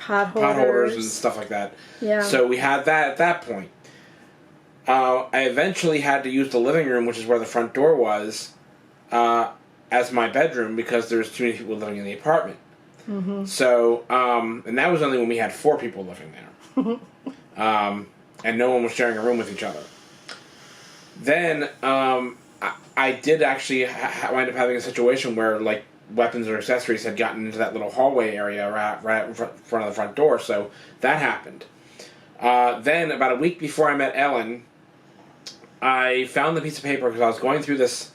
pot holders and stuff like that. Yeah. So we had that at that point. I eventually had to use the living room, which is where the front door was, as my bedroom because there was too many people living in the apartment. Mm-hmm. So, and that was only when we had 4 people living there. And no one was sharing a room with each other. Then, I did actually wind up having a situation where, like, weapons or accessories had gotten into that little hallway area right in front of the front door, so that happened. Then, about a week before I met Ellen, I found the piece of paper because I was going through this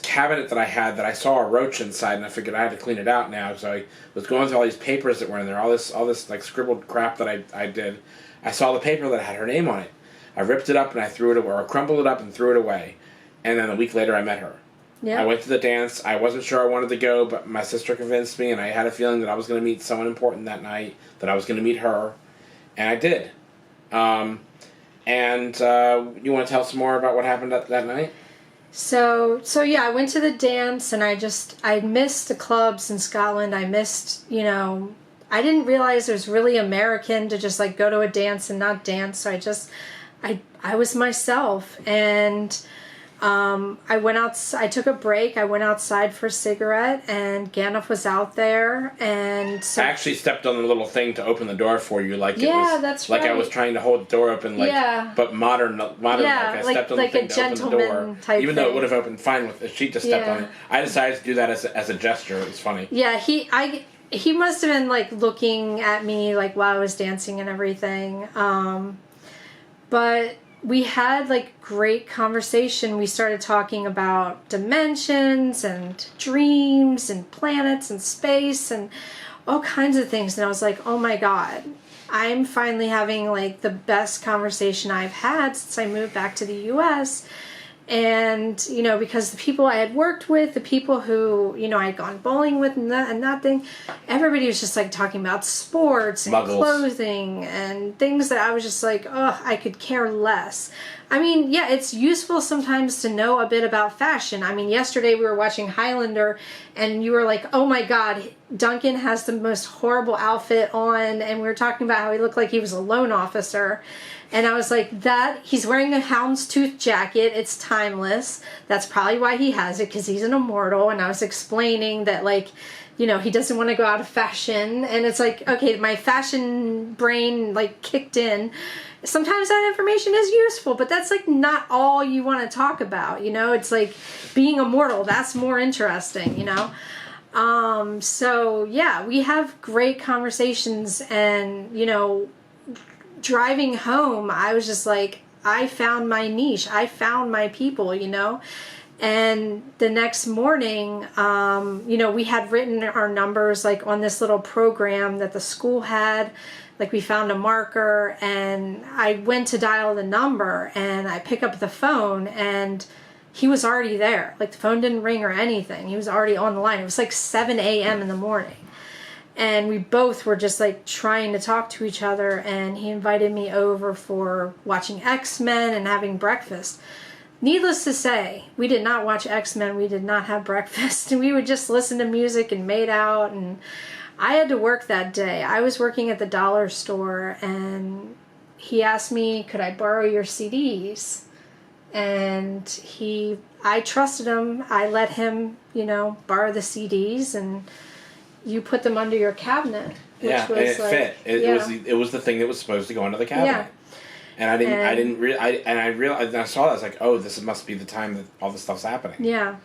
cabinet that I had that I saw a roach inside, and I figured I had to clean it out now. So I was going through all these papers that were in there, all this like scribbled crap that I did. I saw the paper that had her name on it. I ripped it up and I threw it away, or crumpled it up and threw it away. And then a week later I met her. Yeah. I went to the dance. I wasn't sure I wanted to go, but my sister convinced me, and I had a feeling that I was going to meet someone important that night, that I was going to meet her, and I did. You want to tell some more about what happened that night? So yeah, I went to the dance, and I missed the clubs in Scotland. I missed, I didn't realize it was really American to just like go to a dance and not dance. So I was myself, and I went out. I took a break. I went outside for a cigarette, and Gandalf was out there, and so I actually stepped on the little thing to open the door for you, like that's like right. I was trying to hold the door open, but modern. Yeah, like I stepped on the thing to open the door, type even though it thing. would have opened fine with if she just stepped on it. I decided to do that as a gesture. It was funny. Yeah, he must have been like looking at me like while I was dancing and everything, but. We had like great conversation. We started talking about dimensions and dreams and planets and space and all kinds of things. And I was like, oh my God, I'm finally having like the best conversation I've had since I moved back to the US. And, because the people I had worked with, the people who, I had gone bowling with and that thing, everybody was just like talking about sports and Muggles. Clothing and things that I was just like, oh, I could care less. I mean, yeah, it's useful sometimes to know a bit about fashion. I mean, yesterday we were watching Highlander and you were like, oh my God, Duncan has the most horrible outfit on. And we were talking about how he looked like he was a loan officer. And I was like, he's wearing a houndstooth jacket. It's timeless. That's probably why he has it, because he's an immortal. And I was explaining that, like, he doesn't want to go out of fashion. And it's like, okay, my fashion brain, like, kicked in. Sometimes that information is useful, but that's, like, not all you want to talk about, It's like being immortal. That's more interesting, So, yeah, we have great conversations and, driving home, I was just like, I found my niche. I found my people, And the next morning, we had written our numbers like on this little program that the school had. Like we found a marker and I went to dial the number and I pick up the phone and he was already there. Like the phone didn't ring or anything. He was already on the line. It was like 7 a.m. in the morning. And we both were just like trying to talk to each other, and he invited me over for watching X-Men and having breakfast. Needless to say, we did not watch X-Men. We did not have breakfast. We would just listen to music and made out. And I had to work that day. I was working at the dollar store, and he asked me, could I borrow your CDs? And I trusted him. I let him, borrow the CDs, and you put them under your cabinet. Which yeah, was and it like, fit. It was the thing that was supposed to go under the cabinet. Yeah. And I realized, and I saw that, I was like, oh, this must be the time that all this stuff's happening. Yeah.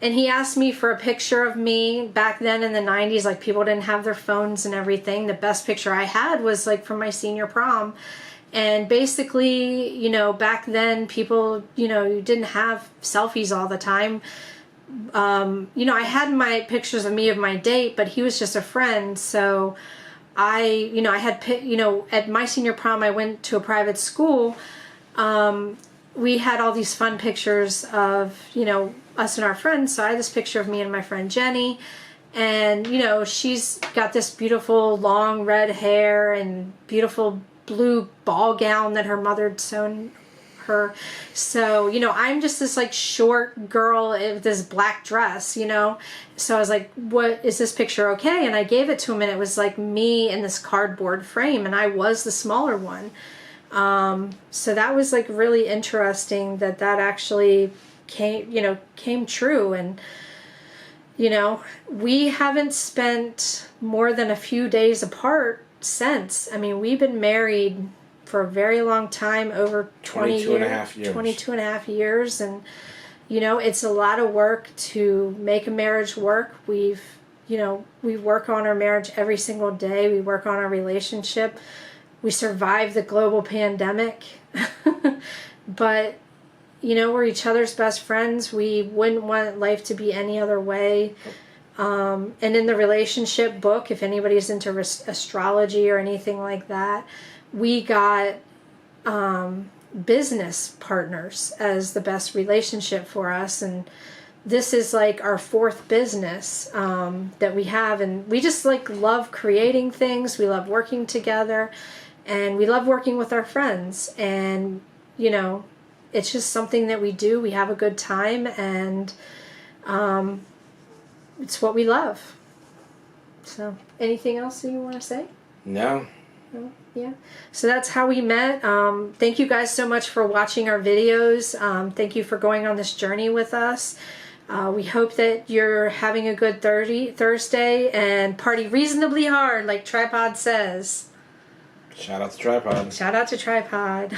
And he asked me for a picture of me back then in the 90s. Like, people didn't have their phones and everything. The best picture I had was, like, from my senior prom. And basically, back then, people, you didn't have selfies all the time. I had my pictures of me of my date, but he was just a friend. So I had, at my senior prom, I went to a private school. We had all these fun pictures of, us and our friends. So I had this picture of me and my friend Jenny. And, she's got this beautiful long red hair and beautiful blue ball gown that her mother had sewn her. So, you know, I'm just this like short girl with this black dress, you know. So I was like, what, is this picture okay? And I gave it to him, and it was like me in this cardboard frame, and I was the smaller one. So that was like really interesting that actually came true. And, you know, we haven't spent more than a few days apart since. I mean, we've been married for a very long time, over 22 and a half years. 22 and a half years. And, you know, it's a lot of work to make a marriage work. We work on our marriage every single day. We work on our relationship. We survived the global pandemic. But, you know, we're each other's best friends. We wouldn't want life to be any other way. And in the relationship book, if anybody's into astrology or anything like that, we got business partners as the best relationship for us. And this is like our fourth business that we have. And we just like love creating things. We love working together. And we love working with our friends. And, you know, it's just something that we do. We have a good time. And it's what we love. So, anything else that you want to say? No. No? Yeah. So that's how we met. Thank you guys so much for watching our videos. Thank you for going on this journey with us. We hope that you're having a good Thursday and party reasonably hard, like Tripod says. Shout out to Tripod. Shout out to Tripod.